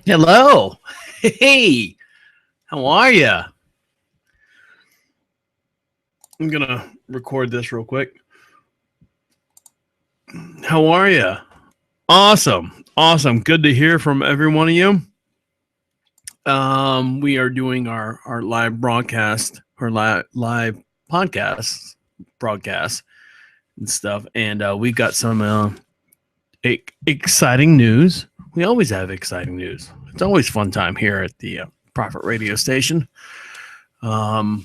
Hello. Hey, how are you? I'm going to record this real quick. How are you? Awesome. Awesome. Good to hear from every one of you. We are doing our live broadcast or live podcast broadcast and stuff. And we got some exciting news. We always have exciting news. It's always fun time here at the Prophet Radio Station. Um,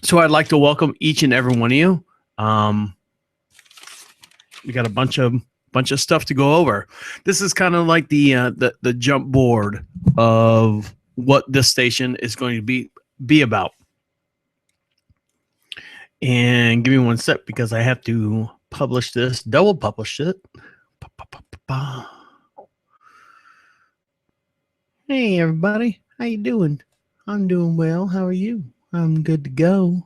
so I'd like to welcome each and every one of you. We got a bunch of stuff to go over. This is kind of like the jump board of what this station is going to be about. And give me one sec because I have to publish this, double publish it. Hey everybody, how you doing? I'm doing well. How are you? I'm good to go.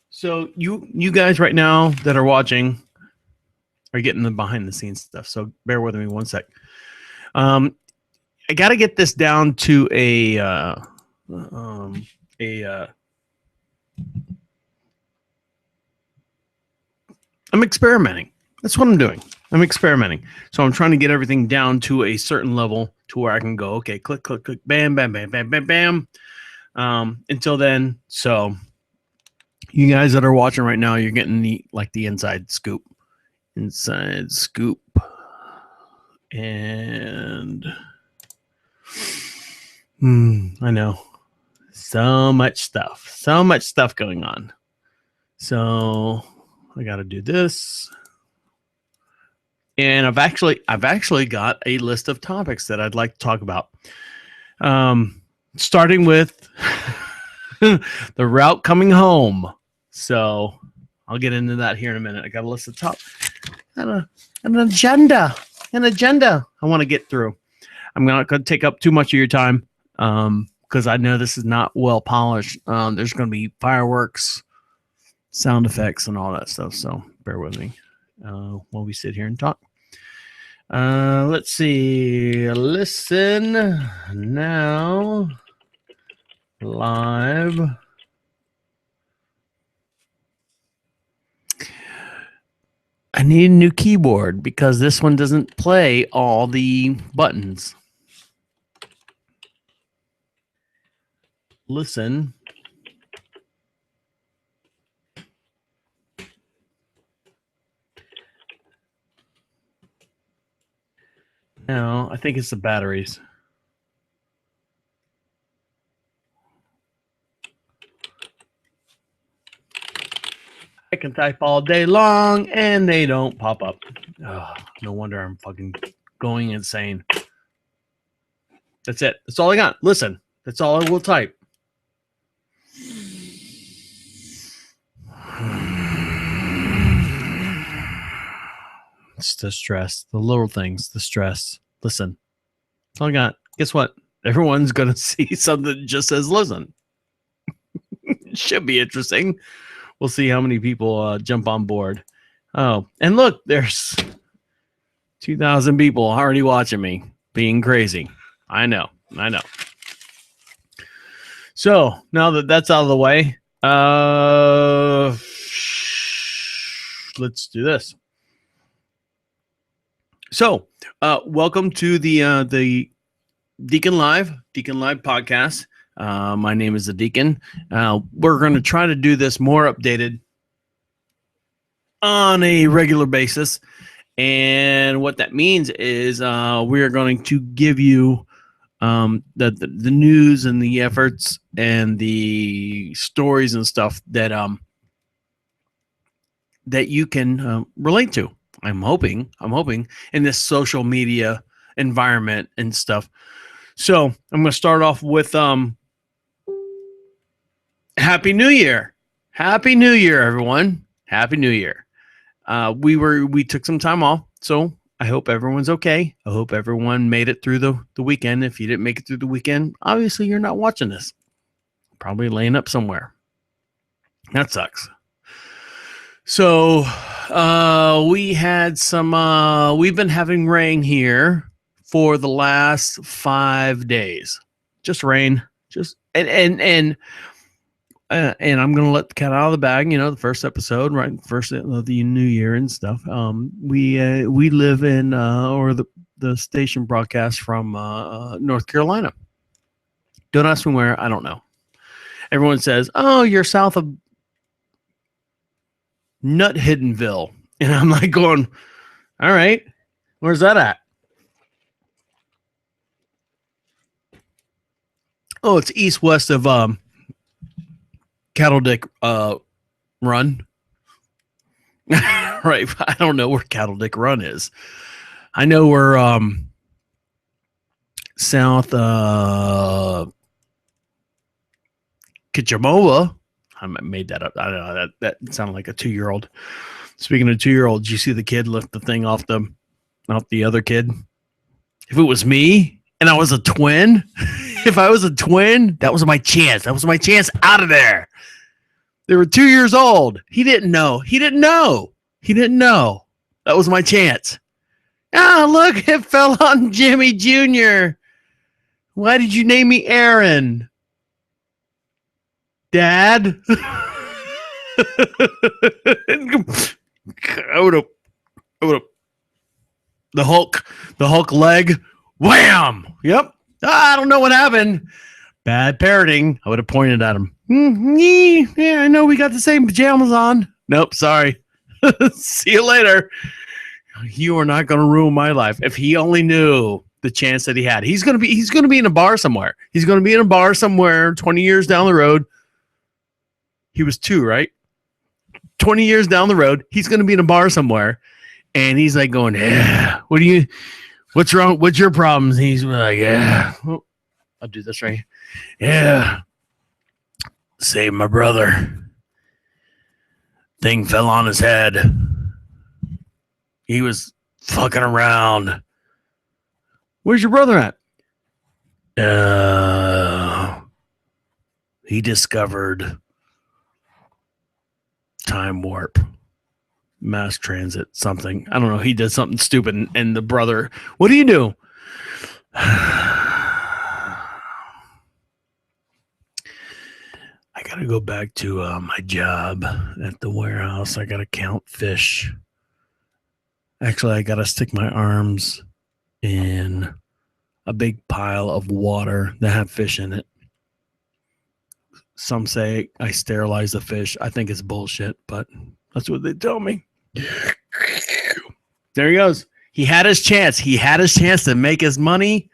So you guys right now that are watching are getting the behind the scenes stuff. So bear with me one sec. I got to get this down to I'm experimenting. That's what I'm doing. I'm experimenting. So I'm trying to get everything down to a certain level to where I can go, okay, click, click, click, bam, bam, bam, bam, bam, bam. Until then, so you guys that are watching right now, you're getting the inside scoop. Inside scoop. And I know. So much stuff going on. So I got to do this. And I've actually got a list of topics that I'd like to talk about. Starting with the route coming home. So I'll get into that here in a minute. I got a list of an agenda I want to get through. I'm not going to take up too much of your time because I know this is not well polished. There's going to be fireworks, sound effects, and all that stuff. So bear with me while we sit here and talk. Let's see. Listen now. Live. I need a new keyboard because this one doesn't play all the buttons. Listen. No, I think it's the batteries. I can type all day long and they don't pop up. Oh, no wonder I'm fucking going insane. That's it. That's all I got. Listen, that's all I will type. It's the stress, the little things, the stress. Listen, that's all I got. Guess what? Everyone's going to see something that just says listen. It should be interesting. We'll see how many people jump on board. Oh, and look, there's 2,000 people already watching me being crazy. I know. So now that that's out of the way, let's do this. So, welcome to the Deacon Live podcast. My name is the Deacon. We're going to try to do this more updated on a regular basis. And what that means is we are going to give you the news and the efforts and the stories and stuff that that you can relate to. I'm hoping in this social media environment and stuff. So I'm going to start off with Happy New Year. Happy New Year, everyone. Happy New Year. We took some time off, so I hope everyone's okay. I hope everyone made it through the weekend. If you didn't make it through the weekend, obviously you're not watching this. Probably laying up somewhere. That sucks. So we had some we've been having rain here for the last 5 days. Just rain. Just and I'm gonna let the cat out of the bag. You know, the first episode, right? First of the new year and stuff. We live in or the station broadcast from North Carolina. Don't ask me where. I don't know. Everyone says, "Oh, you're south of Nut Hiddenville," and I'm like going, "All right, where's that at?" Oh, it's east west of Cattle Dick Run. Right. I don't know where Cattle Dick Run is. I know where south Kichimoa. I made that up. I don't know. That sounded like a 2-year-old. Speaking of 2-year-olds, you see the kid lift the thing off the other kid. If it was me and I was a twin, if I was a twin, that was my chance. That was my chance out of there. They were 2 years old. He didn't know. He didn't know. He didn't know. That was my chance. Ah, look, it fell on Jimmy Jr. Why did you name me Aaron? Dad? I would have the Hulk leg. Wham! Yep. I don't know what happened. Bad parenting. I would have pointed at him. Yeah, I know we got the same pajamas on. Nope, sorry. See you later. You are not going to ruin my life. If he only knew the chance that he had, he's going to be in a bar somewhere. He's going to be in a bar somewhere 20 years down the road. He was 2, right? 20 years down the road, he's going to be in a bar somewhere, and he's like going, "Yeah, what's wrong? What's your problems?" He's like, "Yeah, oh, I'll do this right. Yeah, save my brother. Thing fell on his head. He was fucking around. Where's your brother at? He discovered time warp, mass transit, something. I don't know. He did something stupid, and the brother, what do you do?" I got to go back to my job at the warehouse. I got to count fish. Actually, I got to stick my arms in a big pile of water that have fish in it. Some say I sterilize the fish. I think it's bullshit, but that's what they tell me. There he goes. He had his chance. He had his chance to make his money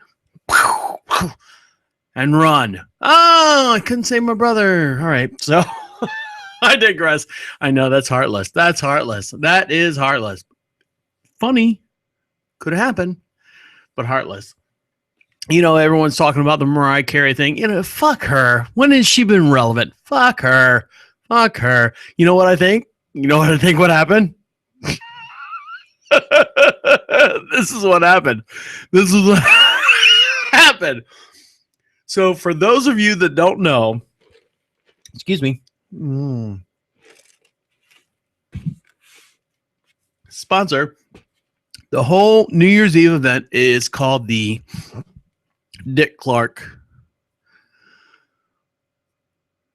and run. Oh, I couldn't save my brother. All right. So I digress. I know that's heartless. That's heartless. That is heartless. Funny. Could have happened, but heartless. You know, everyone's talking about the Mariah Carey thing. You know, fuck her. When has she been relevant? Fuck her. Fuck her. You know what I think? You know what I think what happened? This is what happened. This is what happened. So for those of you that don't know, excuse me. Sponsor. The whole New Year's Eve event is called the Dick Clark.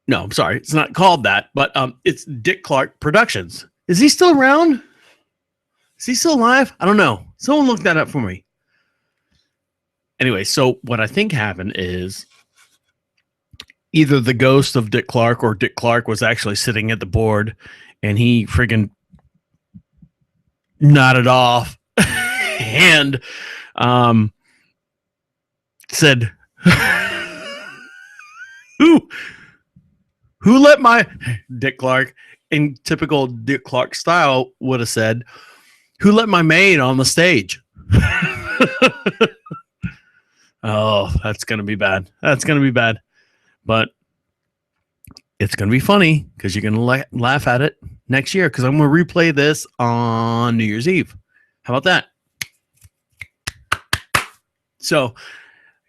No, I'm sorry. It's not called that, but it's Dick Clark Productions. Is he still around? Is he still alive? I don't know. Someone look that up for me. Anyway, so what I think happened is either the ghost of Dick Clark or Dick Clark was actually sitting at the board and he friggin' nodded off and said, who let my Dick Clark, in typical Dick Clark style, would have said, "Who let my maid on the stage?" Oh, that's going to be bad. That's going to be bad. But it's going to be funny because you're going to laugh at it next year because I'm going to replay this on New Year's Eve. How about that? So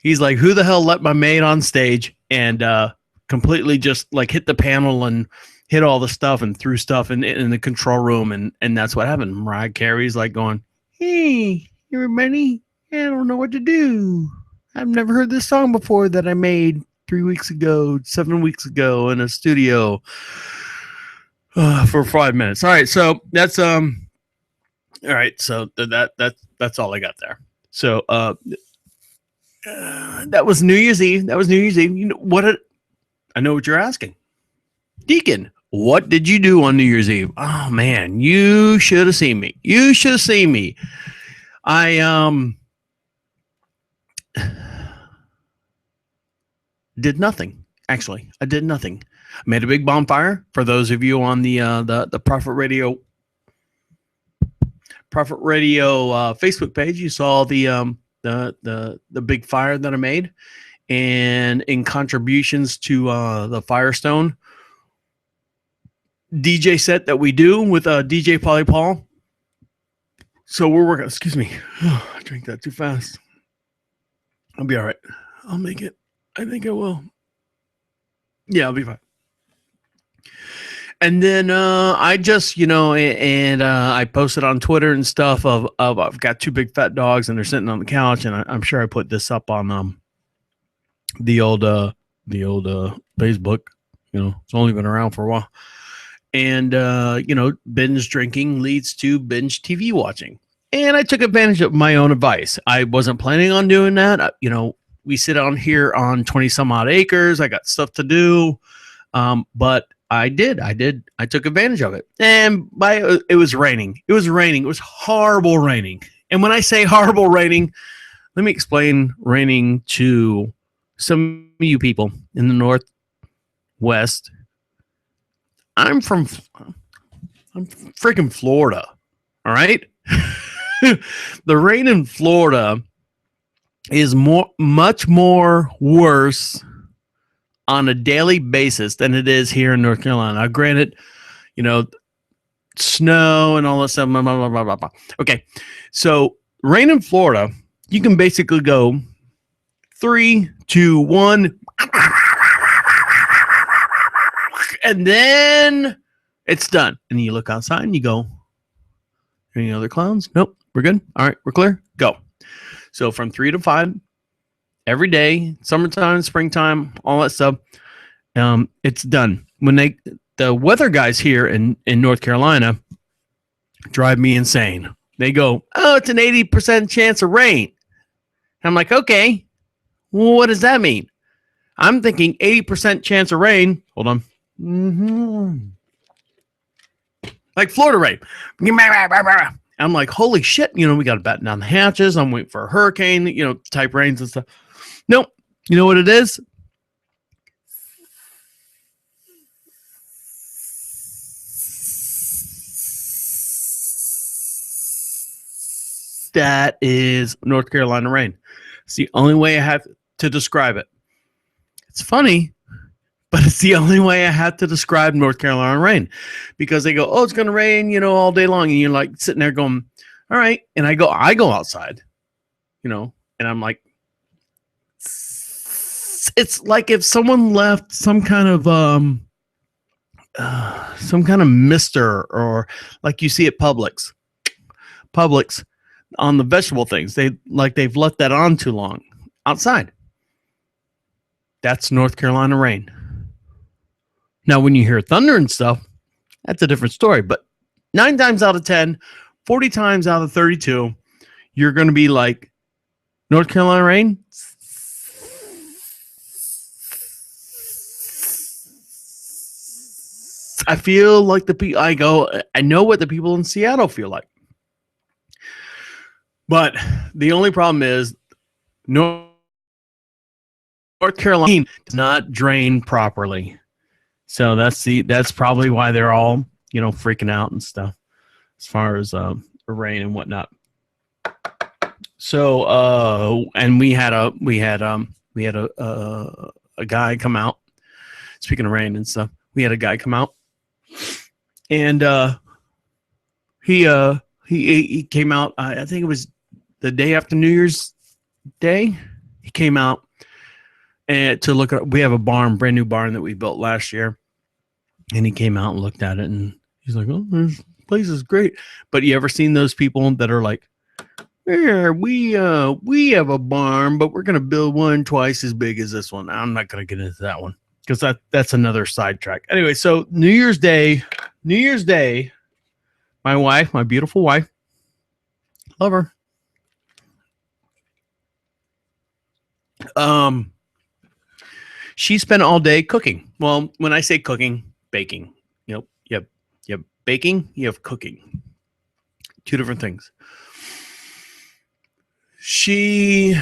he's like, "Who the hell let my maid on stage?" And completely just like hit the panel and hit all the stuff and threw stuff in the control room, and that's what happened. Mariah Carey's like going, "Hey, everybody, I don't know what to do. I've never heard this song before that I made 3 weeks ago, 7 weeks ago in a studio for 5 minutes." All right, so that's all right, so that's all I got there. So that was New Year's Eve. That was New Year's Eve. You know what? I know what you're asking, Deacon. What did you do on New Year's Eve? Oh man, you should have seen me. You should have seen me. I did nothing. Actually, I did nothing. I made a big bonfire. For those of you on the Prophet Radio Facebook page, you saw the big fire that I made, and in contributions to the Firestone DJ set that we do with DJ Polly Paul. So we're working. Excuse me, I drank that too fast. I'll be all right. I'll make it. I think I will. Yeah, I'll be fine. And then I just, I posted on Twitter and stuff of I've got 2 big fat dogs and they're sitting on the couch, and I'm sure I put this up on the old Facebook. It's only been around for a while. And binge drinking leads to binge TV watching. And I took advantage of my own advice. I wasn't planning on doing that. We sit on here on 20 some odd acres. I got stuff to do. But I did. I took advantage of it. And it was raining. It was raining. It was horrible raining. And when I say horrible raining, let me explain raining to some of you people in the Northwest. I'm freaking Florida. All right. The rain in Florida is much more worse on a daily basis than it is here in North Carolina. Now, granted, snow and all that stuff. Blah, blah, blah, blah, blah. Okay. So rain in Florida, you can basically go 3, 2, 1. And then it's done. And you look outside and you go, any other clowns? Nope. We're good. All right. We're clear. Go. So from 3 to 5 every day, summertime, springtime, all that stuff. It's done. When the weather guys here in North Carolina drive me insane. They go, "Oh, it's an 80% chance of rain." And I'm like, okay, well, what does that mean? I'm thinking 80% chance of rain. Hold on. Like Florida rain. I'm like, holy shit, we got to batten down the hatches. I'm waiting for a hurricane, type rains and stuff. Nope. You know what it is? That is North Carolina rain. It's the only way I have to describe it. It's funny, but it's the only way I have to describe North Carolina rain, because they go, "Oh, it's going to rain, all day long." And you're like sitting there going, "All right." And I go outside, and I'm like, it's like if someone left some kind of mister, or like you see at Publix on the vegetable things. They've left that on too long outside. That's North Carolina rain. Now, when you hear thunder and stuff, that's a different story. But 9 times out of 10, 40 times out of 32, you're going to be like, North Carolina rain? I feel like I know what the people in Seattle feel like. But the only problem is North Carolina does not drain properly. So that's probably why they're all, freaking out and stuff as far as rain and whatnot. So and we had a guy come out. Speaking of rain and stuff, we had a guy come out, and he came out. I think it was the day after New Year's Day. He came out and to look at. We have a barn, brand new barn that we built last year, And he came out and looked at it, and he's like, "Oh, this place is great." But you ever seen those people that are like, "Yeah, we have a barn, but we're gonna build one twice as big as this one." I'm not gonna get into that one because that's another sidetrack. Anyway, so New Year's Day, my wife, my beautiful wife, love her. She spent all day cooking. Well, when I say cooking, baking. You have baking, you have cooking. Two different things. She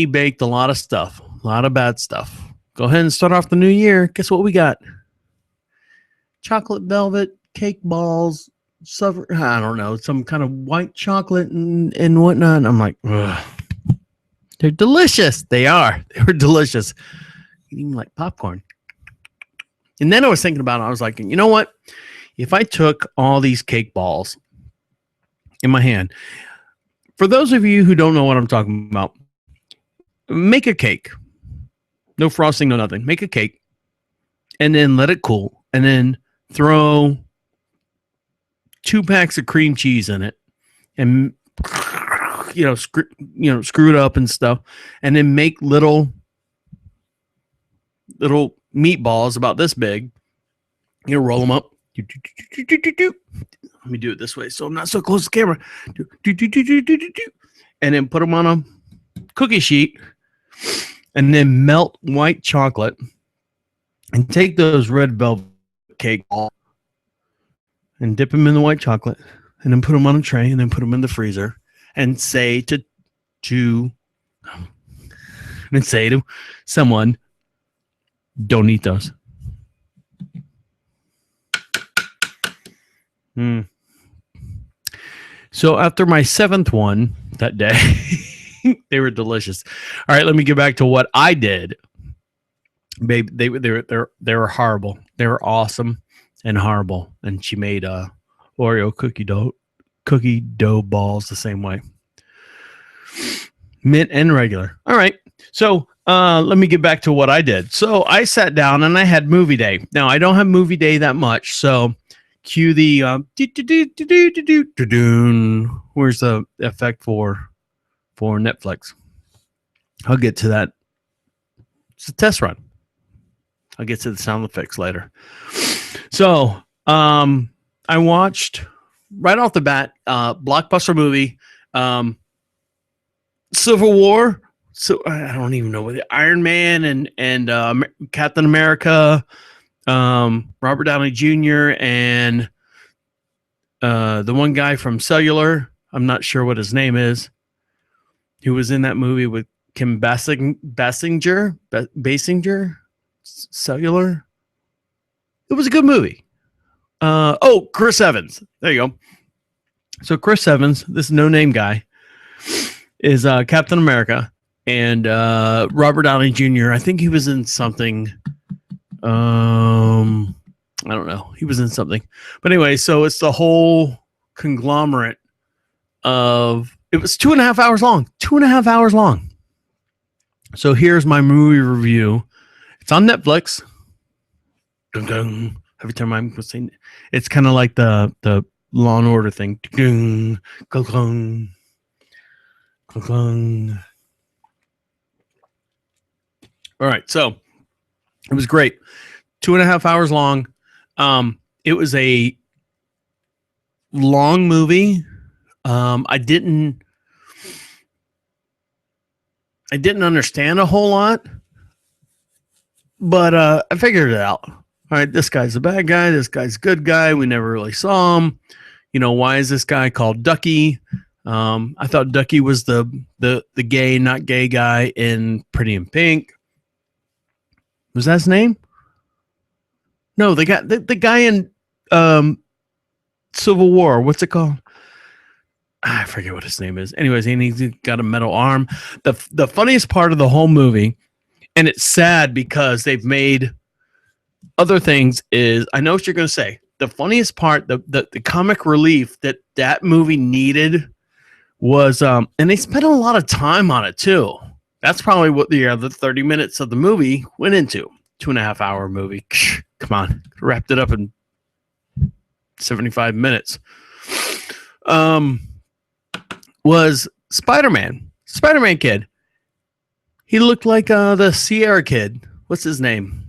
baked a lot of stuff, a lot of bad stuff. Go ahead and start off the new year. Guess what we got? Chocolate velvet cake balls. I don't know, some kind of white chocolate and whatnot. And I'm like, ugh. They're delicious. They are. They were delicious. Eating like popcorn. And then I was thinking about it. I was like, you know what? If I took all these cake balls in my hand, for those of you who don't know what I'm talking about, make a cake. No frosting, no nothing. Make a cake and then let it cool. And then throw 2 packs of cream cheese in it and screw it up and stuff. And then make little meatballs about this big. Roll them up. Let me do it this way so I'm not so close to the camera. And then put them on a cookie sheet and then melt white chocolate and take those red velvet cake balls and dip them in the white chocolate and then put them on a tray and then put them in the freezer and say to someone, don't eat those. So after my 7th one that day, they were delicious. All right, let me get back to what I did. Babe, they were horrible. They were awesome and horrible. And she made Oreo cookie dough balls the same way. Mint and regular. All right. So let me get back to what I did. So I sat down and I had movie day. Now I don't have movie day that much. So cue the where's the effect for Netflix? I'll get to that. It's a test run. I'll get to the sound effects later. So I watched right off the bat blockbuster movie, Civil War. So I don't even know what the Iron Man and Captain America, Robert Downey Jr. and the one guy from Cellular. I'm not sure what his name is. Who was in that movie with Kim Basinger? Cellular. It was a good movie. Chris Evans. There you go. So Chris Evans, this no-name guy, is Captain America, and Robert Downey Jr. I think he was in something. I don't know. He was in something, but anyway, so it's the whole conglomerate of. It was 2.5 hours long. 2.5 hours long. So here's my movie review. It's on Netflix. Dun, dun. Every time I'm saying it's kind of like the Law and Order thing. Dun, dun, dun, dun, dun. All right, so it was great. 2.5 hours long. It was a long movie. I didn't understand a whole lot, but I figured it out. All right, this guy's a bad guy. This guy's a good guy. We never really saw him. Why is this guy called Ducky? I thought Ducky was the gay, not gay guy in Pretty in Pink. Was that his name? No, the guy in Civil War. What's it called? I forget what his name is. Anyways, and he's got a metal arm. The funniest part of the whole movie, and it's sad because they've made other things, is I know what you're going to say. The funniest part, the comic relief that movie needed was, and they spent a lot of time on it too. That's probably what the 30 minutes of the movie went into. 2.5 hour movie. Come on, wrapped it up in 75 minutes. Was Spider-Man kid. He looked like the Sierra kid. What's his name?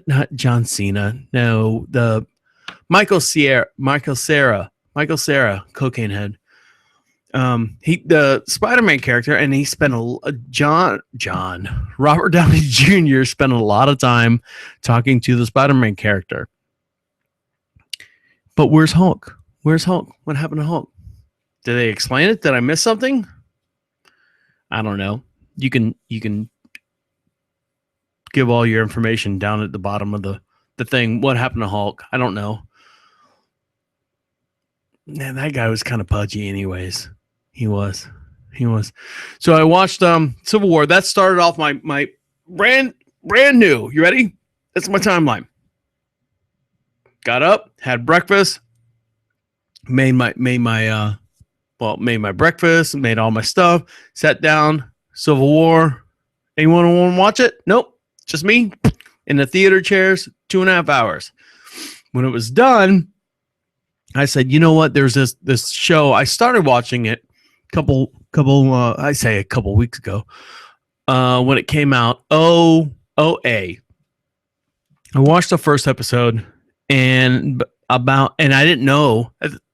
Not John Cena. No, the Michael Cera, cocaine head. The Spider-Man character, and he spent Robert Downey Jr. spent a lot of time talking to the Spider-Man character. But where's Hulk? What happened to Hulk? Did they explain it? Did I miss something? I don't know. You can give all your information down at the bottom of the thing. What happened to Hulk? I don't know. Man, that guy was kind of pudgy anyways. He was. So I watched Civil War. That started off my brand new. You ready? That's my timeline. Got up, had breakfast, made my breakfast, made all my stuff, sat down, Civil War. Anyone want to watch it? Nope. Just me in the theater chairs, 2.5 hours. When it was done, I said, you know what? There's this show. I started watching it a couple weeks ago when it came out. OA. I watched the first episode and I didn't know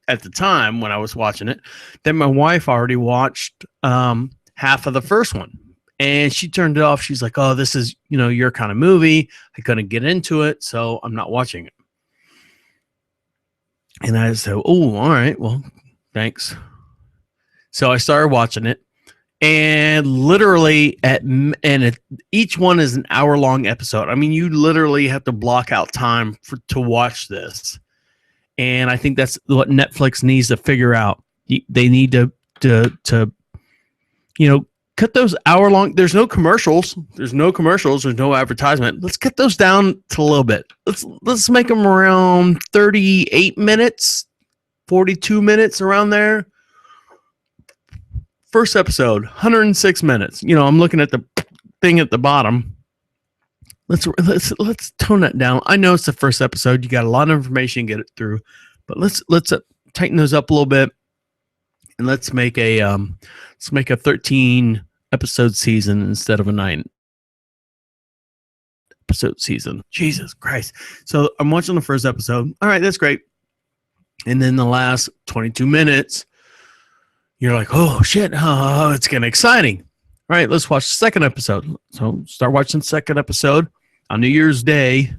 at the time when I was watching it that my wife already watched half of the first one, and she turned it off. She's like, "Oh, this is your kind of movie. I couldn't get into it, so I'm not watching it." And I said, "Oh, all right. Well, thanks." So I started watching it, and literally each one is an hour-long episode. I mean, you literally have to block out time to watch this. And I think that's what Netflix needs to figure out. They need to cut those hour-long. There's no commercials. There's no advertisement. Let's cut those down to a little bit. Let's make them around 38 minutes, 42 minutes, around there. First episode, 106 minutes. I'm looking at the thing at the bottom. Let's tone that down. I know it's the first episode. You got a lot of information to get it through, but let's tighten those up a little bit, and let's make a 13 episode season instead of a 9 episode season. Jesus Christ! So I'm watching the first episode. All right, that's great. And then the last 22 minutes, you're like, oh shit! Oh, it's getting exciting. All right, let's watch the second episode. So start watching the second episode on New Year's Day,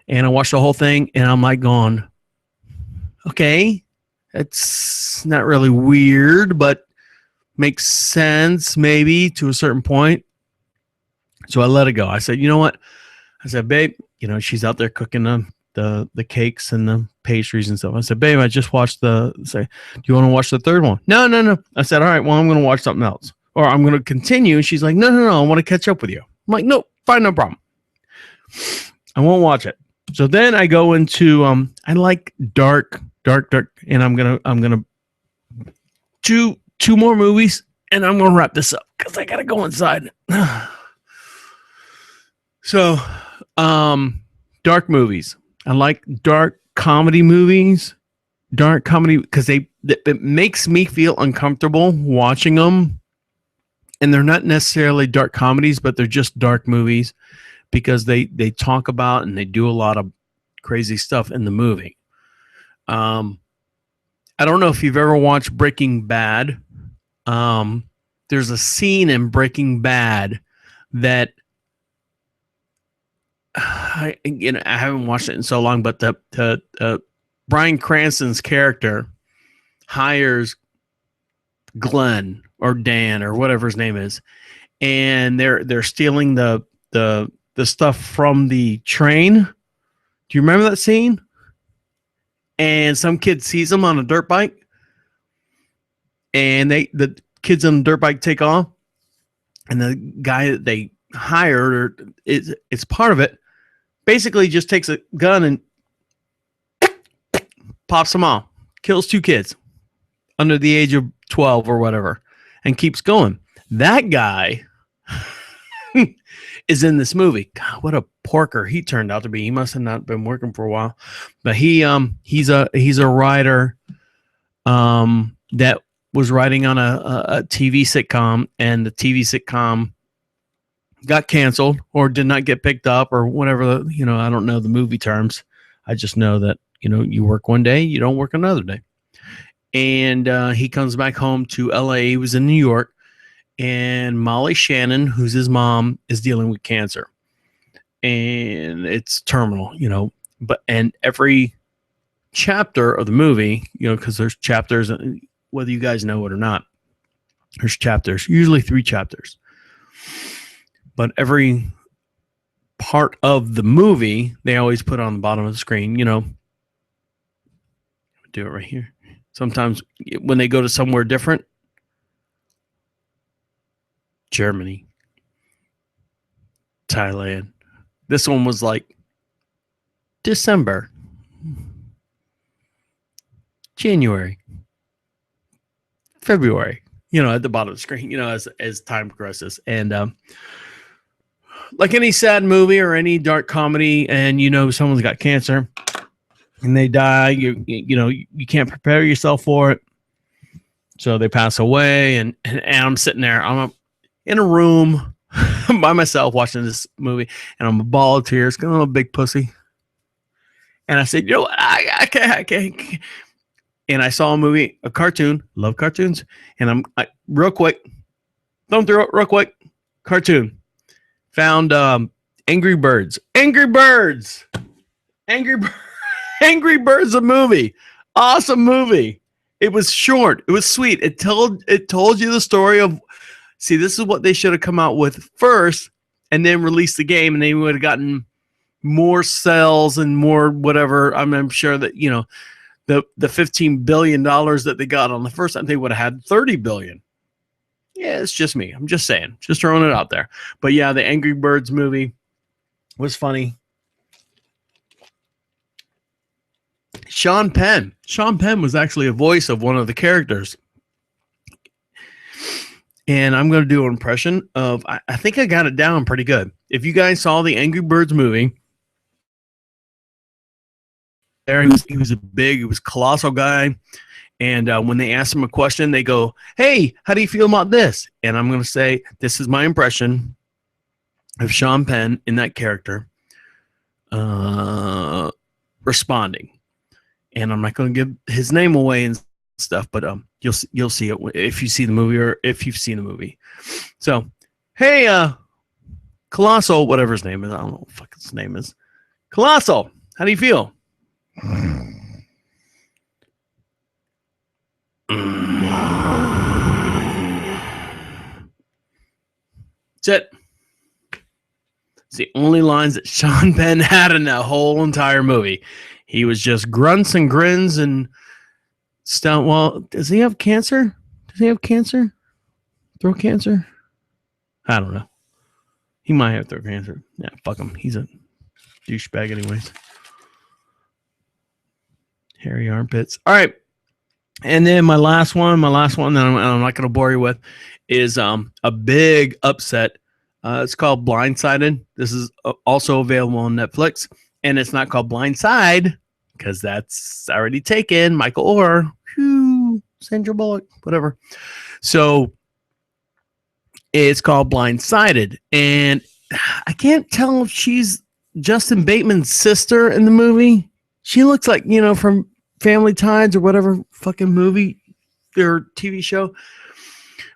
and I watched the whole thing, and I'm like going, okay, it's not really weird, but makes sense maybe to a certain point. So I let it go. I said, you know what? I said, babe, she's out there cooking the cakes and the pastries and stuff. I said, babe, I just watched do you want to watch the third one? No. I said, all right, well, I'm going to watch something else. Or I'm going to continue. And she's like, no, I want to catch up with you. I'm like, no, fine, no problem. I won't watch it. So then I go into, I like dark, and I'm going to two more movies, and I'm going to wrap this up because I got to go inside. So, dark movies. I like dark comedy movies. Dark comedy because it makes me feel uncomfortable watching them. And they're not necessarily dark comedies, but they're just dark movies because they talk about and they do a lot of crazy stuff in the movie. I don't know if you've ever watched Breaking Bad. There's a scene in Breaking Bad that I haven't watched it in so long, but the Bryan Cranston's character hires Glenn or Dan or whatever his name is, and they're stealing the stuff from the train. Do you remember that scene? And some kid sees him on a dirt bike, and the kids on the dirt bike take off, and the guy that they hired, or it's part of it, basically just takes a gun and pops them off, kills 2 kids under the age of 12 or whatever, and keeps going. That guy is in this movie. God, what a porker he turned out to be. He must have not been working for a while, but he's a writer that was writing on a TV sitcom, and the TV sitcom got canceled or did not get picked up or whatever. I don't know the movie terms. I just know that you work one day, you don't work another day. And he comes back home to LA. He was in New York, and Molly Shannon, who's his mom, is dealing with cancer, and it's terminal. And every chapter of the movie, because there's chapters, whether you guys know it or not, there's chapters, usually 3 chapters, but every part of the movie they always put on the bottom of the screen. Do it right here. Sometimes when they go to somewhere different, Germany, Thailand. This one was like December, January, February, at the bottom of the screen, as time progresses. And like any sad movie or any dark comedy, and someone's got cancer and they die, you can't prepare yourself for it. So they pass away, and I'm sitting there, I'm in a room by myself watching this movie, and I'm a ball of tears, I'm a big pussy. And I said, I can't. And I saw a cartoon, love cartoons, and real quick, thumb through it real quick, cartoon. Found Angry Birds. Angry Birds, a movie. Awesome movie. It was short. It was sweet. It told you the story of. See, this is what they should have come out with first, and then released the game, and they would have gotten more sales and more whatever. I'm sure that the $15 billion that they got on the first time, they would have had $30 billion. Yeah, it's just me. I'm just saying, just throwing it out there. But yeah, the Angry Birds movie was funny. Sean Penn was actually a voice of one of the characters. And I'm going to do an impression of, I think I got it down pretty good. If you guys saw the Angry Birds movie, there he was a colossal guy. And when they ask him a question, they go, "Hey, how do you feel about this?" And I'm going to say, this is my impression of Sean Penn in that character responding. And I'm not going to give his name away and stuff, but you'll see it if you see the movie, or if you've seen the movie. So, hey, Colossal, whatever his name is, I don't know what the fuck his name is. Colossal, how do you feel? That's it. It's the only lines that Sean Penn had in that whole entire movie. He was just grunts and grins and stuff. Well, does he have cancer? Throat cancer? I don't know. He might have throat cancer. Yeah, fuck him. He's a douchebag anyways. Hairy armpits. All right. And then my last one that I'm not going to bore you with is a big upset. It's called Blindsided. This is also available on Netflix, and it's not called Blindside because that's already taken. Michael Orr, Sandra Bullock, whatever. So it's called Blindsided, and I can't tell if she's Justin Bateman's sister in the movie. She looks like, from Family Ties or whatever fucking movie or TV show.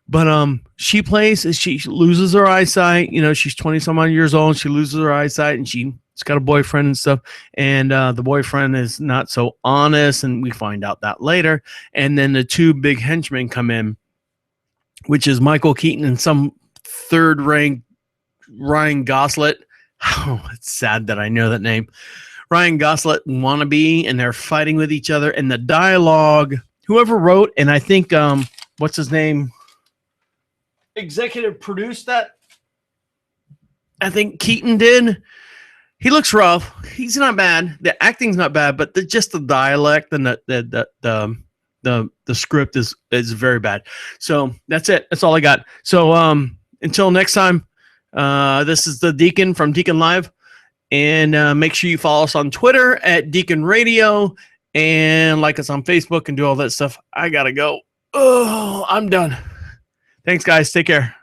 But she loses her eyesight. She's 20 some odd years old. She loses her eyesight, and she's got a boyfriend and stuff. And the boyfriend is not so honest, and we find out that later. And then the 2 big henchmen come in, which is Michael Keaton and some third-ranked Ryan Gosling. Oh, it's sad that I know that name. Ryan Gosling wannabe, and they're fighting with each other. And the dialogue, whoever wrote, and I think, what's his name? Executive produced that. I think Keaton did. He looks rough. He's not bad. The acting's not bad, but just the dialect and the script is very bad. So that's it. That's all I got. So until next time, This is the Deacon from Deacon Live. And make sure you follow us on Twitter at Deacon Radio and like us on Facebook and do all that stuff. I got to go. Oh, I'm done. Thanks, guys. Take care.